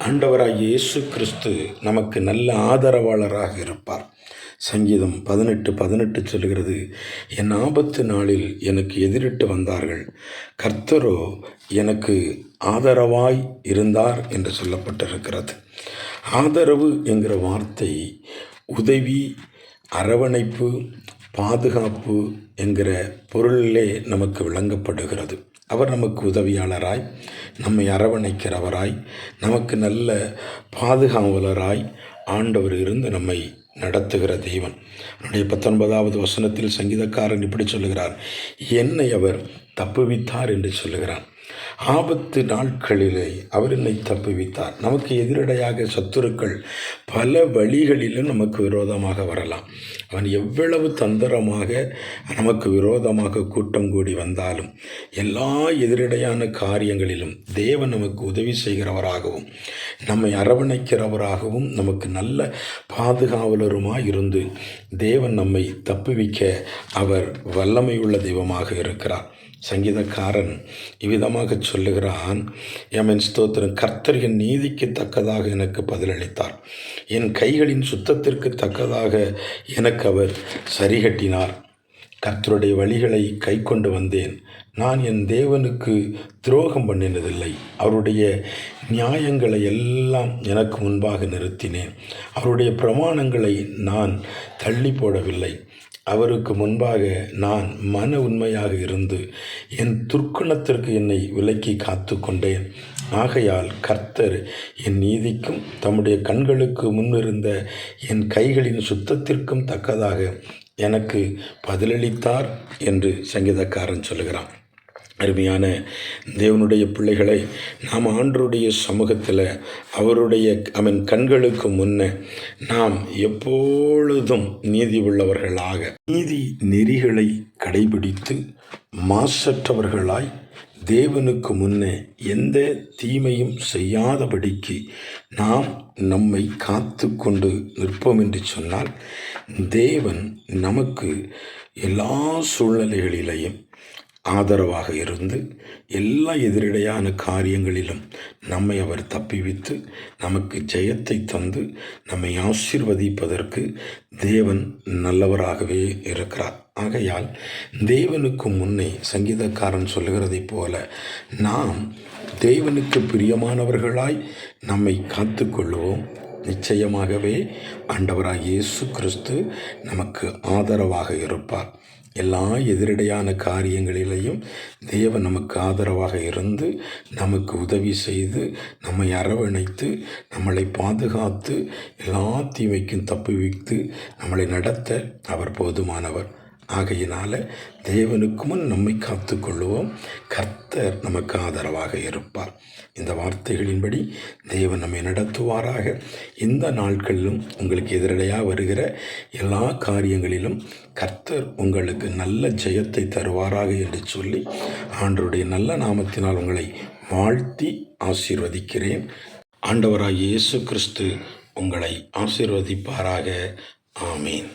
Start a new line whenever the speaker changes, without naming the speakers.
ஆண்டவராகிய இயேசு கிறிஸ்து நமக்கு நல்ல ஆதரவாளராக இருப்பார். சங்கீதம் 18:18 சொல்கிறது, என் ஆபத்து நாளில் எனக்கு எதிரிட்டு வந்தார்கள், கர்த்தரோ எனக்கு ஆதரவாய் இருந்தார் என்று சொல்லப்பட்டிருக்கிறது. ஆதரவு என்கிற வார்த்தை உதவி, அரவணைப்பு, பாதுகாப்பு என்கிற பொருளிலே நமக்கு விளங்கப்படுகிறது. அவர் நமக்கு உதவியாளராய், நம்மை அரவணைக்கிறவராய், நமக்கு நல்ல பாதுகாவலராய் ஆண்டவர் இருந்து நம்மை நடத்துகிற தெய்வன். அவருடைய 19வது வசனத்தில் சங்கீதக்காரன் இப்படி சொல்லுகிறார், என்னை அவர் தப்புவித்தார் என்று சொல்லுகிறார். ஆபத்து நாட்களிலே அவர் என்னை தப்புவித்தார். நமக்கு எதிரடையாக சத்துருக்கள் பல வழிகளிலும் நமக்கு விரோதமாக வரலாம். அவன் எவ்வளவு தந்திரமாக நமக்கு விரோதமாக கூட்டம் கூடி வந்தாலும் எல்லா எதிரடையான காரியங்களிலும் தேவன் நமக்கு உதவி செய்கிறவராகவும் நம்மை அரவணைக்கிறவராகவும் நமக்கு நல்ல பாதுகாவலருமாய் இருந்து தேவன் நம்மை தப்புவிக்க அவர் வல்லமையுள்ள தெய்வமாக இருக்கிறார். சங்கீதக்காரன் இவ்விதமாக சொல்லுகிறான், என் ஸ்தோத்திரம், கர்த்தர் என் நீதிக்கு தக்கதாக எனக்கு பதிலளித்தார், என் கைகளின் சுத்தத்திற்கு தக்கதாக எனக்கு அவர் சரிகட்டினார். கர்த்தருடைய வழிகளை கை கொண்டு வந்தேன், நான் என் தேவனுக்கு துரோகம் பண்ணினதில்லை. அவருடைய நியாயங்களை எல்லாம் எனக்கு முன்பாக நிறுத்தினேன். அவருடைய பிரமாணங்களை நான் தள்ளி போடவில்லை. அவருக்கு முன்பாக நான் மன உண்மையாக இருந்து என் துர்க்குணத்திற்கு என்னை விலக்கி காத்து கொண்டேன். ஆகையால் கர்த்தர் என் நீதிக்கும் தம்முடைய கண்களுக்கு முன்னிருந்த என் கைகளின் சுத்தத்திற்கும் தக்கதாக எனக்கு பதிலளித்தார் என்று சங்கீதக்காரன் சொல்லுகிறான். அருமையான தேவனுடைய பிள்ளைகளை, நாம் ஆண்டவருடைய சமூகத்தில் அவருடைய அவன் கண்களுக்கு முன்னே நாம் எப்பொழுதும் நீதி உள்ளவர்களாக, நீதி நெறிகளை கடைபிடித்து மாசற்றவர்களாய் தேவனுக்கு முன்னே எந்த தீமையும் செய்யாதபடிக்கு நாம் நம்மை காத்து கொண்டு நிற்போம் என்று சொன்னால், தேவன் நமக்கு எல்லா சூழ்நிலைகளிலேயும் ஆதரவாக இருந்து எல்லா எதிரடையான காரியங்களிலும் நம்மை அவர் தப்பிவித்து நமக்கு ஜெயத்தை தந்து நம்மை ஆசீர்வதிப்பதற்கு தேவன் நல்லவராகவே இருக்கிறார். ஆகையால் தேவனுக்கு முன்னே சங்கீதக்காரன் சொல்லுகிறதைப் போல நாம் தேவனுக்கு பிரியமானவர்களாய் நம்மை காத்து கொள்ளுவோம். நிச்சயமாகவே ஆண்டவராகிய இயேசு கிறிஸ்து நமக்கு ஆதரவாக இருப்பார். எல்லா எதிரடையான காரியங்களிலேயும் தேவன் நமக்கு ஆதரவாக இருந்து நமக்கு உதவி செய்து நம்மை அரவணைத்து நம்மளை பாதுகாத்து எல்லா தீமைக்கும் தப்புவித்து நம்மளை நடத்த அவர் போதுமானவர். ஆகையினால தேவனுக்கு முன் நம்மை காத்து கொள்ளுவோம். கர்த்தர் நமக்கு ஆதரவாக இருப்பார். இந்த வார்த்தைகளின்படி தேவன் நம்மை நடத்துவாராக. இந்த நாட்களிலும் உங்களுக்கு எதிரடையாக வருகிற எல்லா காரியங்களிலும் கர்த்தர் உங்களுக்கு நல்ல ஜெயத்தை தருவாராக என்று சொல்லி ஆண்டவருடைய நல்ல நாமத்தினால் உங்களை வாழ்த்தி ஆசீர்வதிக்கிறேன். ஆண்டவராகிய இயேசு கிறிஸ்து உங்களை ஆசீர்வதிப்பாராக. ஆமீன்.